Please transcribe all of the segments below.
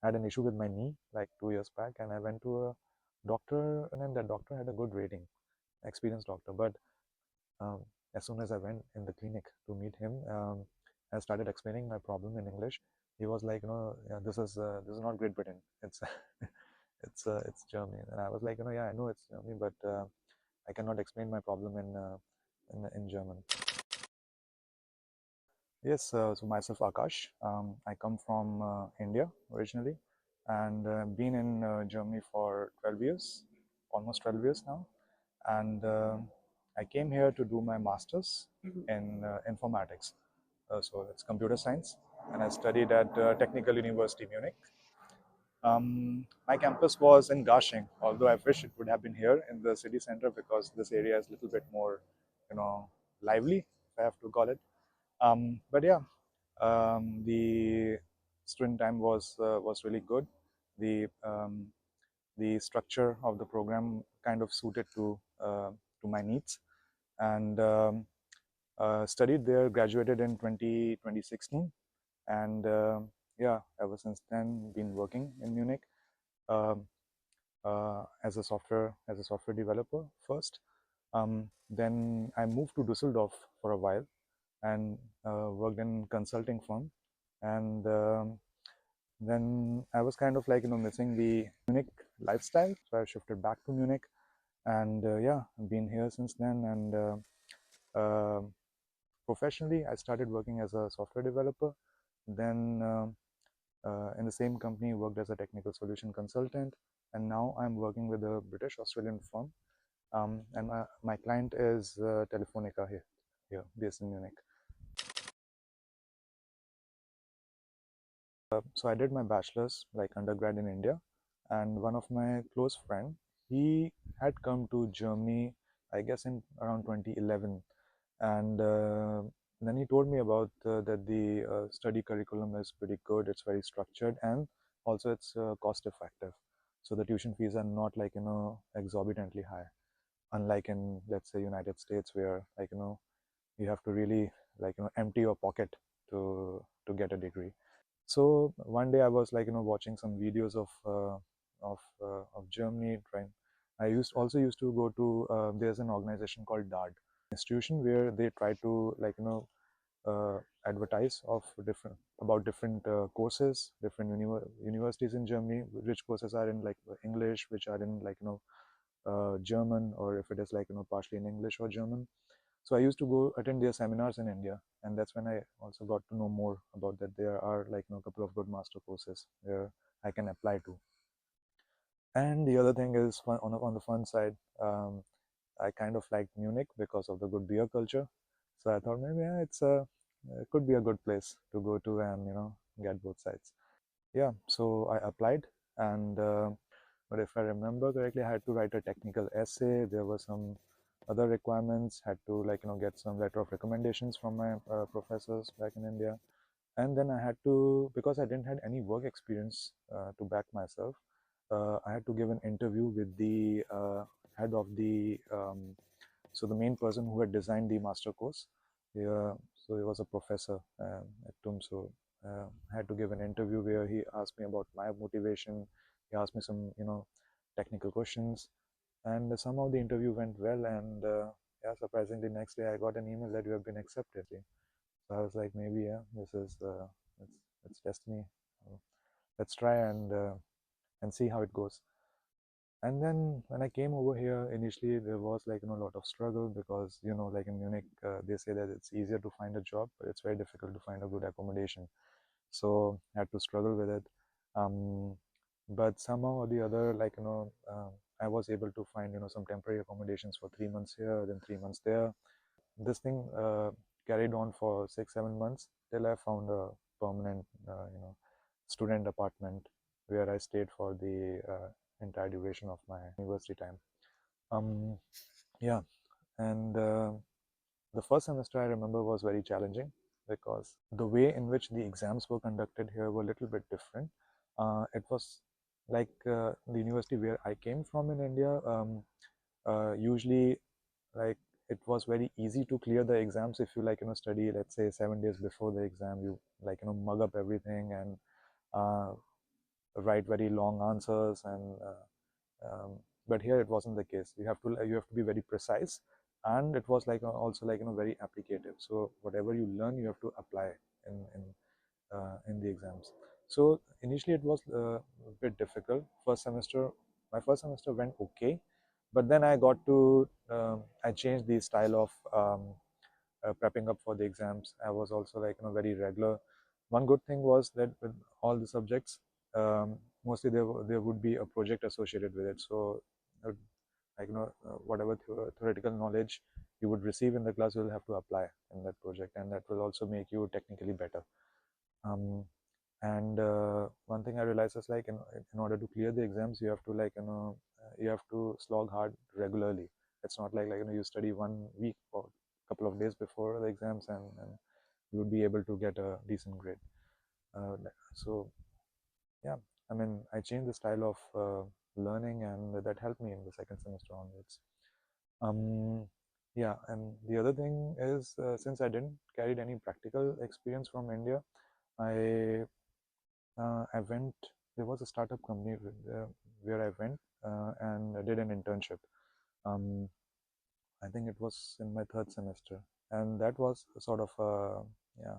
had an issue with my knee like 2 years back, and I went to a doctor, and then that doctor had a good rating, experienced doctor. But um, as soon as I went in the clinic to meet him, I started explaining my problem in English. He was like, yeah, this is not Great Britain. It's it's Germany. And I was like, yeah, I know it's Germany, but I cannot explain my problem in German. Yes, so myself Akash. I come from India originally, and been in Germany for 12 years, almost 12 years now. And I came here to do my master's in informatics. So it's computer science, and I studied at Technical University Munich. My campus was in Garching, although I wish it would have been here in the city center because this area is a little bit more, lively, if I have to call it. But yeah, the student time was really good. The structure of the program kind of suited to my needs, and studied there, graduated in 2016, and yeah, ever since then been working in Munich um, as a software developer first. Then I moved to Düsseldorf for a while and worked in consulting firm, and then I was kind of like missing the Munich lifestyle, so I shifted back to Munich, and yeah, I've been here since then. And professionally, I started working as a software developer, then in the same company worked as a technical solution consultant, and now I'm working with a British Australian firm, and my client is Telefonica here based in Munich. So I did my bachelor's like undergrad in India, and one of my close friend, he had come to Germany, I guess in around 2011, and then he told me about that the study curriculum is pretty good. It's very structured, and also it's cost effective. So the tuition fees are not like exorbitantly high, unlike in, let's say, United States, where like you have to really like empty your pocket to get a degree. So one day I was like watching some videos of Germany trying. I used to go to there's an organization called DARD institution where they try to like advertise of different courses, different universities in Germany, which courses are in like English, which are in like German, or if it is like partially in English or German. So I used to go attend their seminars in India, and that's when I also got to know more about that there are like a couple of good master courses where I can apply to. And the other thing is on the fun side, I kind of liked Munich because of the good beer culture. So I thought maybe it could be a good place to go to and get both sides. Yeah, so I applied, and but if I remember correctly, I had to write a technical essay. There were some other requirements. Had to like get some letter of recommendations from my professors back in India, and then I had to, because I didn't had any work experience to back myself. I had to give an interview with the head of the so the main person who had designed the master course. Yeah, so he was a professor at TUM. So I had to give an interview where he asked me about my motivation. He asked me some technical questions, and somehow the interview went well. And yeah, surprisingly, next day I got an email that you have been accepted. So I was like, maybe yeah, this is it's destiny. Let's try and see how it goes. And then when I came over here, initially there was like a lot of struggle because like in Munich, they say that it's easier to find a job, but it's very difficult to find a good accommodation. So I had to struggle with it. Um, but somehow or the other, like I was able to find some temporary accommodations for 3 months here, then 3 months there. This thing carried on for 6-7 months till I found a permanent student apartment where I stayed for the entire duration of my university time. Um, yeah, and the first semester I remember was very challenging because the way in which the exams were conducted here were a little bit different. It was like the university where I came from in India. Usually, like it was very easy to clear the exams if you like study, let's say 7 days before the exam. You like mug up everything and uh, write very long answers, and but here it wasn't the case. You have to be very precise, and it was like also like very applicative. So whatever you learn, you have to apply in the exams. So initially it was a bit difficult. My first semester went okay, but then I changed the style of prepping up for the exams. I was also like very regular. One good thing was that with all the subjects, mostly there would be a project associated with it. So uh, whatever theoretical knowledge you would receive in the class, you will have to apply in that project, and that will also make you technically better. um, and one thing I realized is like in order to clear the exams, you have to you have to slog hard regularly. It's not like you study 1 week or a couple of days before the exams, and you would be able to get a decent grade. So yeah, I mean, I changed the style of learning, and that helped me in the second semester onwards. um, yeah, and the other thing is, since I didn't carry any practical experience from India, I I went. There was a startup company where I went and I did an internship. Um, I think it was in my third semester, and that was sort of yeah.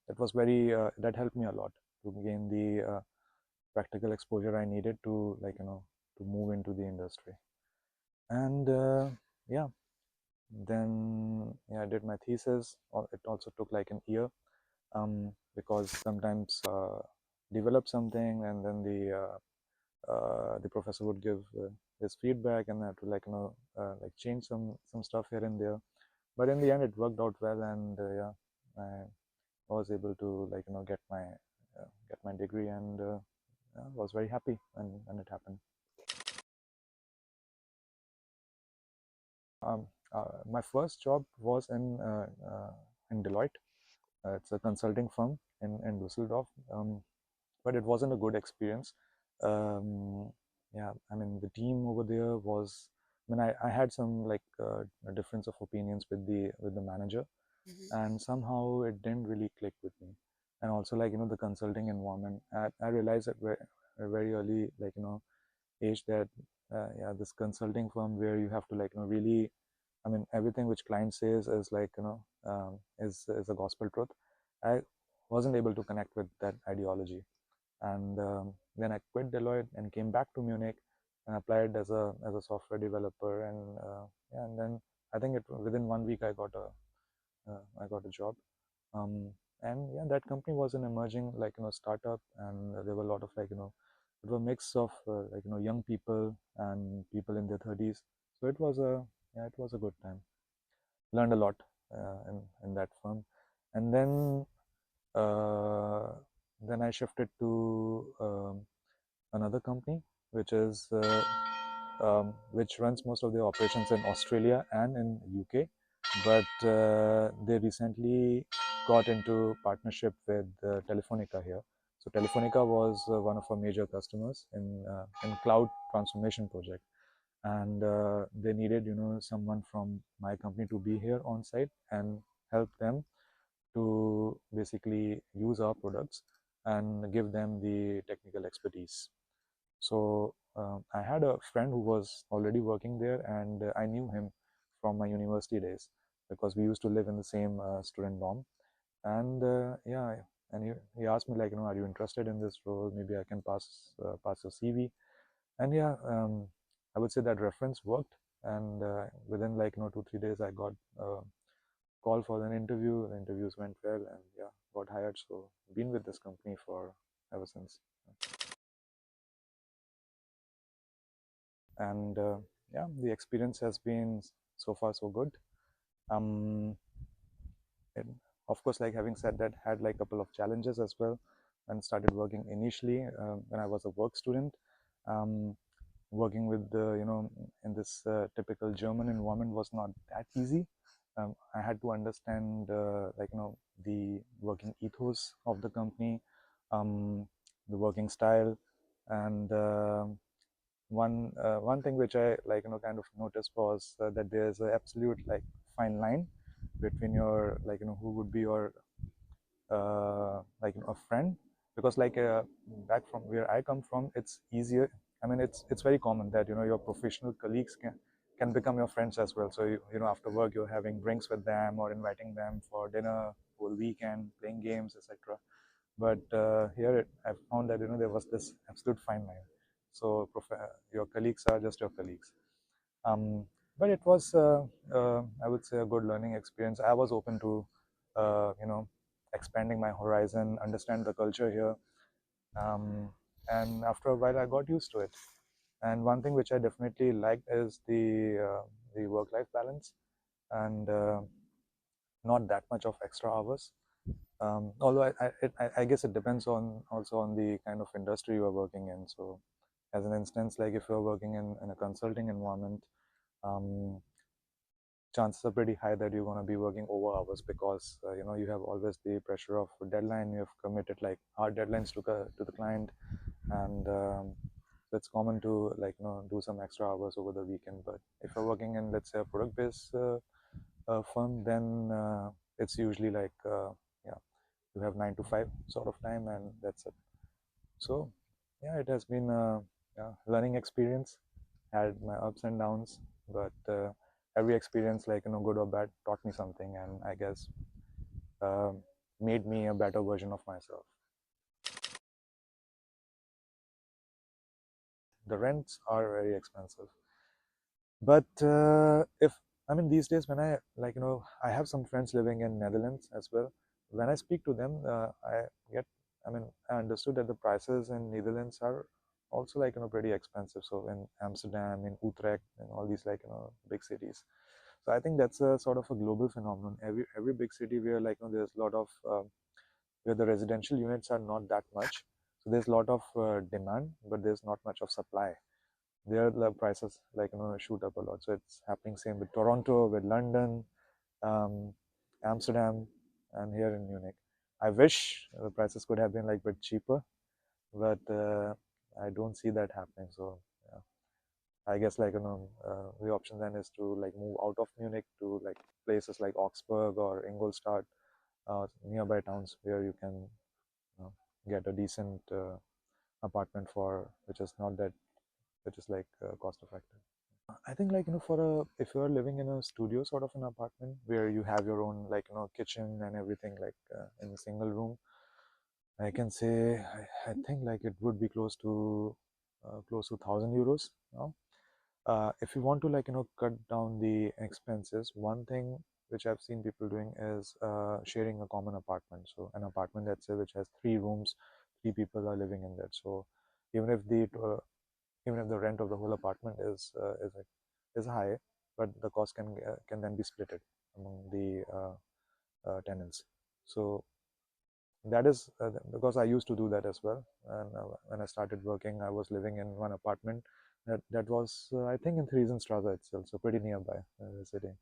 It was very that helped me a lot to gain the practical exposure I needed to to move into the industry. And yeah, then yeah, I did my thesis. It also took like an year, because sometimes develop something, and then the professor would give his feedback, and I had to like change some stuff here and there. But in the end, it worked out well, and yeah, I was able to get my degree, and yeah, was very happy when it happened. Um, my first job was in Deloitte. It's a consulting firm in Düsseldorf, but it wasn't a good experience. Um, yeah, I mean the team over there was. I mean, I had some a difference of opinions with the manager, and somehow it didn't really click with me. And also the consulting environment. I realized that very early age that yeah, this consulting firm where you have to really, I mean, everything which client says is is a gospel truth. I wasn't able to connect with that ideology, and then I quit Deloitte and came back to Munich and applied as a software developer, and yeah, and then I think within 1 week I got a job. um, and yeah, that company was an emerging startup, and there were a lot of it was a mix of young people and people in their 30s. So it was a yeah, it was a good time. Learned a lot in that firm, and uh, then I shifted to another company, which is which runs most of the operations in Australia and in UK, but they recently got into partnership with Telefonica here. So Telefonica was one of our major customers in cloud transformation project, and they needed someone from my company to be here on site and help them to basically use our products and give them the technical expertise. So I had a friend who was already working there, and I knew him from my university days because we used to live in the same student dorm. And yeah, and he asked me are you interested in this role? Maybe I can pass your CV. And yeah, I would say that reference worked. And within 2-3 days, I got a call for an interview. The interviews went well, and yeah, got hired. So been with this company for ever since. And yeah, the experience has been so far so good. um and of course, having said that, had a couple of challenges as well. And started working initially when I was a work student, um working with the in this typical German environment was not that easy. I had to understand the working ethos of the company, the working style, and one thing which I kind of noticed was that there's an absolute fine line between your who would be your a friend, because like back from where I come from, it's easier. I mean, it's very common that your professional colleagues can become your friends as well. So after work you're having drinks with them or inviting them for dinner whole weekend, playing games, etc. But here I found that there was this absolute fine line. So your colleagues are just your colleagues. Um, but it was, I would say, a good learning experience. I was open to, expanding my horizon, understand the culture here, um, and after a while, I got used to it. And one thing which I definitely liked is the work-life balance, and not that much of extra hours. Although I guess it depends on also on the kind of industry you are working in. So, as an instance, like if you're working in a consulting environment, um, chances are pretty high that you're going to be working over hours because you have always the pressure of deadline. You have committed like hard deadlines to the client, and it's common to like do some extra hours over the weekend. But if you're working in, let's say, a product based firm, then it's usually like yeah, you have 9 to 5 sort of time, and that's it. So yeah, it has been a, yeah, learning experience. Had my ups and downs, but every experience, like good or bad, taught me something, and I guess uh, made me a better version of myself. The rents are very expensive, but if I mean these days when I like I have some friends living in Netherlands as well. When I speak to them, I get I mean I understood that the prices in Netherlands are also like pretty expensive. So in Amsterdam, in Utrecht, and all these like big cities. So I think that's a sort of a global phenomenon. Every big city where like there's a lot of where the residential units are not that much. So there's a lot of demand, but there's not much of supply. There the prices like shoot up a lot. So it's happening same with Toronto, with London, um, Amsterdam, and here in Munich. I wish the prices could have been like a bit cheaper, but I don't see that happening. So yeah. I guess like the option then is to like move out of Munich to like places like Augsburg or Ingolstadt, nearby towns where you can get a decent apartment for which is not that which is like cost effective. I think like for a if you are living in a studio sort of an apartment where you have your own like kitchen and everything like in a single room, I can say I think like it would be close to €1,000 now. If you want to like cut down the expenses, one thing which I've seen people doing is sharing a common apartment. So an apartment let's say which has 3 rooms, 3 people are living in that. So even if the even if the rent of the whole apartment is high, but the cost can then be split among the tenants. So that is because I used to do that as well. And when I started working, I was living in one apartment that was I think in Theresienstraße itself, so pretty nearby the city.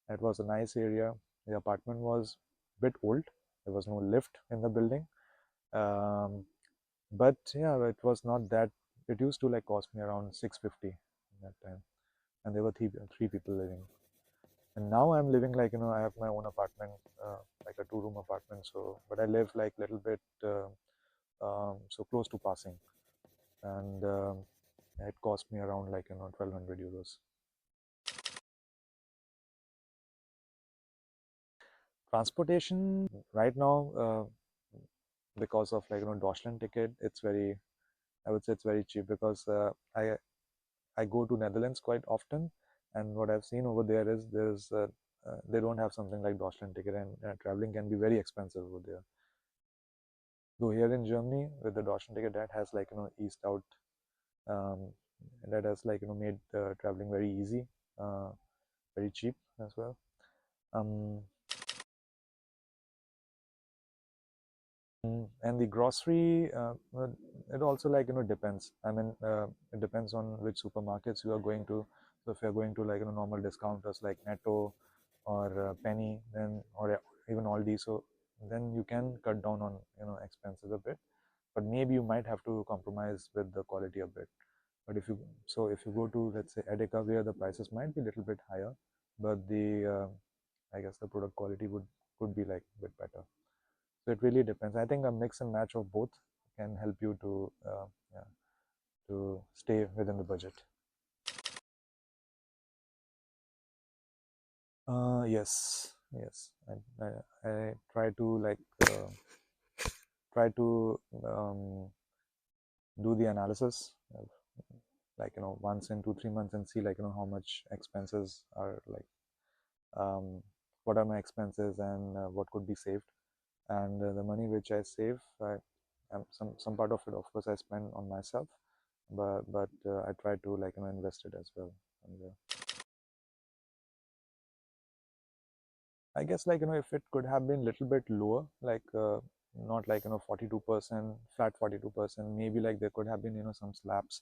It was a nice area. The apartment was a bit old. There was no lift in the building, um, but yeah, it was not that. It used to like cost me around 650 that time, and there were three people living. And now I'm living like I have my own apartment, like a 2 room apartment. So, but I live like little bit so close to passing, and it cost me around like €1,200. Transportation right now because of like Deutschland ticket, it's very I would say it's very cheap because I go to Netherlands quite often, and what I've seen over there is they don't have something like Deutschland ticket, and traveling can be very expensive over there. Though here in Germany with the Deutschland ticket that has like east out, um, that has like made traveling very easy, uh, very cheap as well. Um, and the grocery, it also like depends. I mean, it depends on which supermarkets you are going to. So if you're going to like normal discounters like Netto or Penny, then or even Aldi, so then you can cut down on expenses a bit. But maybe you might have to compromise with the quality a bit. But if you go to let's say Edeka where the prices might be a little bit higher, but the I guess the product quality would could be like a bit better. So it really depends. I think a mix and match of both can help you to yeah, to stay within the budget. Yes, yes. I try to try to do the analysis of, like, once in 2 3 months, and see, like, how much expenses are, like, what are my expenses, and what could be saved. And the money which I save, some part of it, of course, I spend on myself, but I try to, like, invest it as well. And I guess, like, if it could have been a little bit lower, like, not like, 42%, flat 42%, maybe, like, there could have been, some slaps.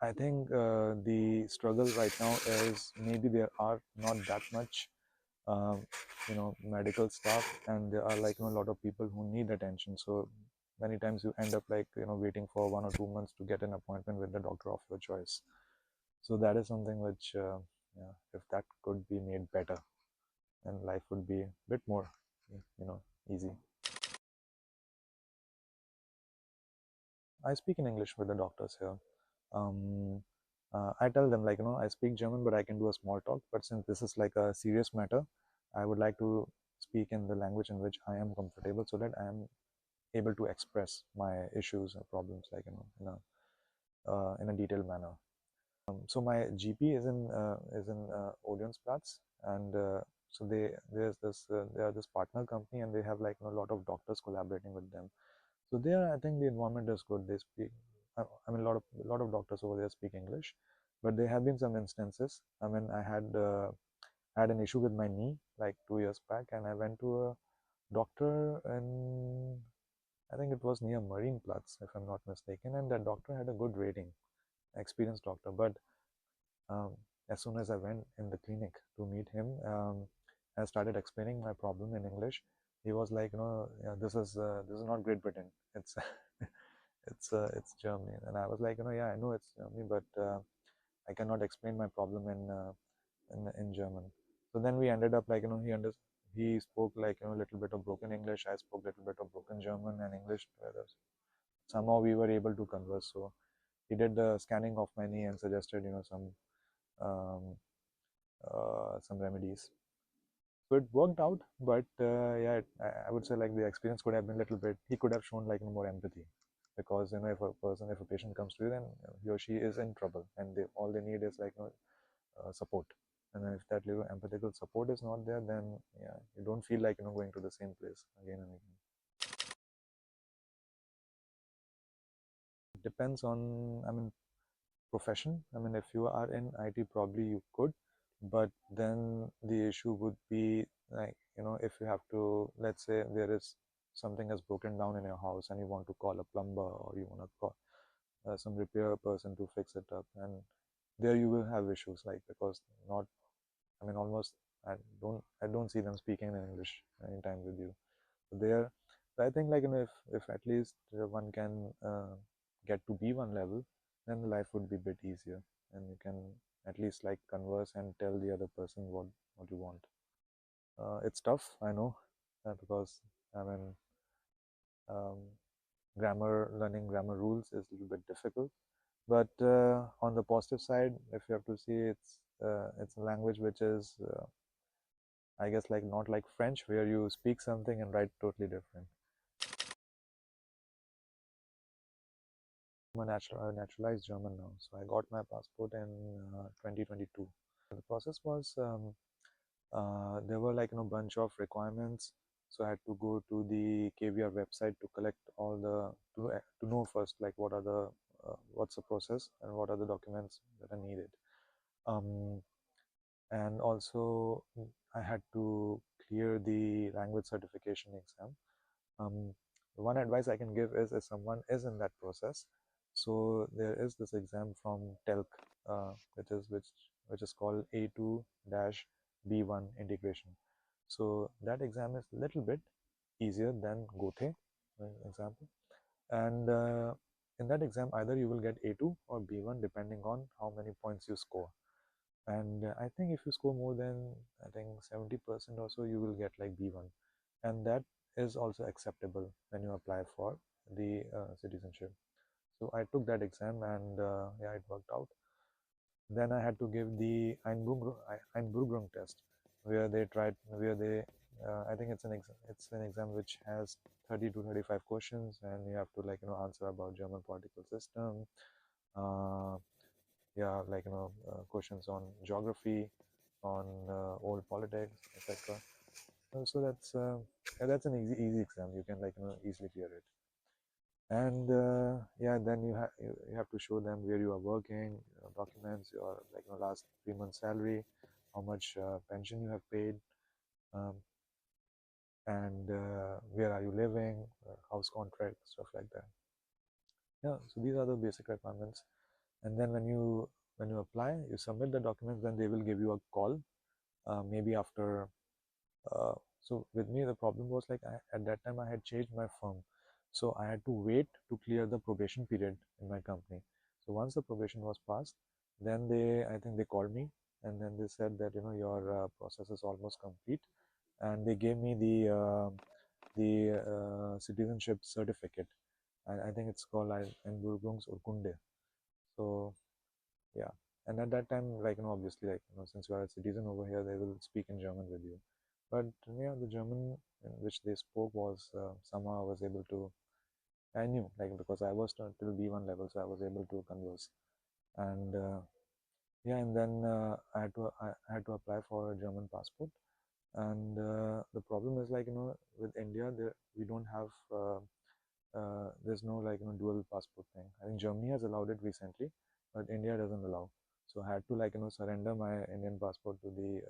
I think the struggle right now is maybe there are not that much um, medical staff, and there are, like, a lot of people who need attention. So many times you end up, like, waiting for 1 or 2 months to get an appointment with the doctor of your choice. So that is something which, yeah, if that could be made better, then life would be a bit more, easy. I speak in English with the doctors here. Um, I tell them, like, I speak German, but I can do a small talk. But since this is like a serious matter, I would like to speak in the language in which I am comfortable, so that I am able to express my issues or problems, like, in a detailed manner. So my GP is in Odeonsplatz, and so they are this partner company, and they have, like, a lot of doctors collaborating with them. So there, I think the environment is good. They speak. I mean, a lot of doctors over there speak English, but there have been some instances. I mean, I had an issue with my knee like 2 years back, and I went to a doctor, and I think it was near Marienplatz, if I'm not mistaken, and that doctor had a good rating, experienced doctor. But um, as soon as I went in the clinic to meet him, I started explaining my problem in English. He was like, yeah, this is not Great Britain. It's it's Germany. And I was like, yeah, I know it's Germany, but I cannot explain my problem in German. So then we ended up, like, he spoke, like, a little bit of broken English. I spoke a little bit of broken German and English together. Somehow we were able to converse. So he did the scanning of my knee and suggested, um, some remedies. So it worked out, but yeah, I would say, like, the experience could have been a little bit. He could have shown, like, more empathy, because if a patient comes to you, then he or she is in trouble, and all they need is, like, support. And then if that little empathical support is not there, then yeah, you don't feel like, going to the same place again and again. It depends on, I mean, profession. I mean, if you are in IT, probably you could, but then the issue would be, like, if you have to, let's say there is something has broken down in your house, and you want to call a plumber, or you want to call some repair person to fix it up, and there you will have issues, like, because not, I mean, almost I don't see them speaking in English anytime with you. So there, so I think, like, if at least one can get to B1 level, then the life would be a bit easier, and you can at least, like, converse and tell the other person what you want. It's tough, I know, because, I mean, um, learning grammar rules is a little bit difficult. But on the positive side, if you have to see, it's a language which is, I guess, like, not like French, where you speak something and write totally different. I'm a naturalized German now, so I got my passport in 2022. The process was, there were, like, bunch of requirements, so I had to go to the KVR website to collect all the to know first, like, what's the process and what are the documents that are needed. And also, I had to clear the language certification exam. um, One advice I can give is, if someone is in that process, so there is this exam from TELC, which is called A2-B1 integration. So that exam is a little bit easier than GOTE, for example. And in that exam, either you will get A2 or B1, depending on how many points you score. And I think if you score more than, I think, 70% or so, you will get, like, B1. And that is also acceptable when you apply for the citizenship. So I took that exam, and yeah, it worked out. Then I had to give the Einbürgerung test, I think it's an exam which has 30 to 35 questions, and you have to answer about German political system, uh, yeah, questions on geography, on old politics, etc. So that's an easy exam. You can easily clear it. And yeah, then you have to show them where you are working, documents, your last 3 months salary, how much pension you have paid, um, and where are you living, house contract, stuff like that. Yeah, so these are the basic requirements. And then when you apply, you submit the documents, then they will give you a call, maybe after. So with me, the problem was at that time I had changed my firm, so I had to wait to clear the probation period in my company. So once the probation was passed, then I think they called me, and then they said that your process is almost complete, and they gave me the citizenship certificate. I think it's called Einbürgerungsurkunde. So yeah, and at that time, obviously, since you are a citizen over here, they will speak in German with you. But yeah, the German in which they spoke was somehow I was able to. I knew because I was till B1 level, so I was able to converse. And yeah, and then I had to apply for a German passport. And the problem is with India, we don't have. There's no dual passport thing. I think Germany has allowed it recently, but India doesn't allow. So I had to surrender my Indian passport to the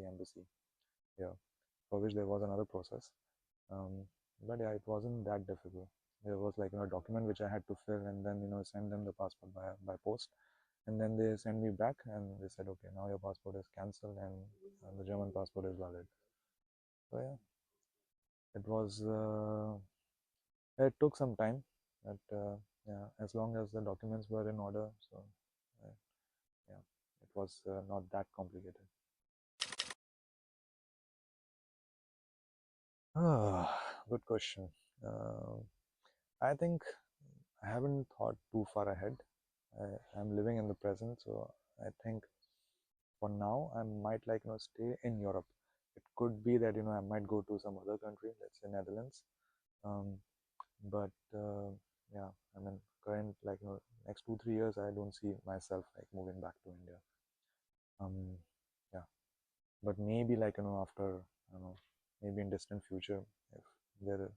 embassy. Yeah, for which there was another process. Um, but yeah, it wasn't that difficult. There was a document which I had to fill, and then send them the passport by post, and then they sent me back, and they said, okay, now your passport is cancelled, and the German passport is valid. So yeah, it was. It took some time, but yeah, as long as the documents were in order, so uh, yeah, it was not that complicated. Ah, good question. I think I haven't thought too far ahead. I'm living in the present, so I think for now I might stay in Europe. It could be that I might go to some other country, let's say Netherlands. Um, but yeah, I mean, next 2 3 years, I don't see myself moving back to India. Yeah, but maybe after, I don't know, maybe in distant future, if there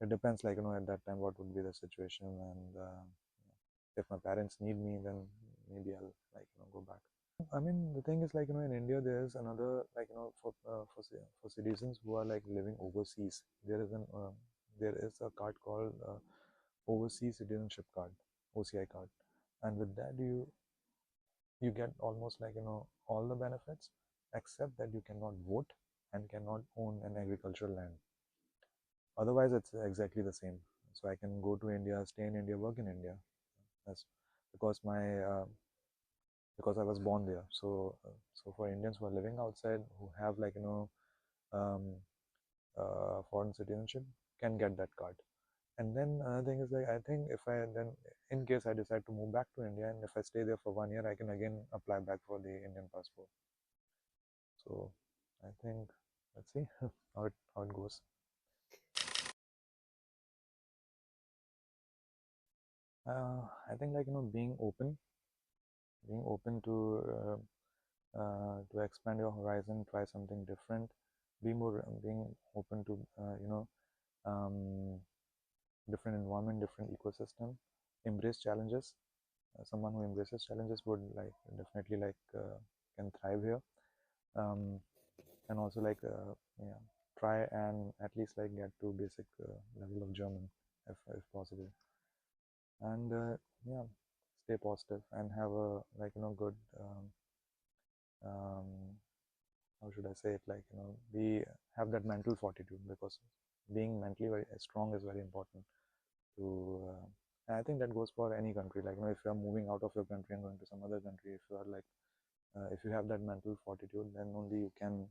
it depends at that time what would be the situation, and if my parents need me, then maybe I'll go back. I mean, the thing is in India there's another for citizens who are living overseas. There is a card called overseas citizenship card, OCI card, and with that you get almost all the benefits, except that you cannot vote and cannot own an agricultural land. Otherwise, it's exactly the same. So I can go to India, stay in India, work in India. That's because because I was born there. So for Indians who are living outside, who have um, foreign citizenship, can get that card. And then another thing is I think if I then in case I decide to move back to India, and if I stay there for 1 year, I can again apply back for the Indian passport. So I think let's see how it goes. I think being open to expand your horizon, try something different, being open to um, different environment, different ecosystem, embrace challenges. Someone who embraces challenges would definitely can thrive here, um, and also yeah, try and at least get to basic level of German if possible, and yeah, stay positive and have a good um, how should I say it, be have that mental fortitude, because being mentally very strong is very important to and I think that goes for any country, if you are moving out of your country and going to some other country, if you are if you have that mental fortitude, then only you can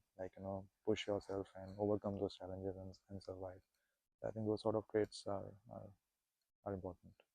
push yourself and overcome those challenges and survive. I think those sort of traits are important.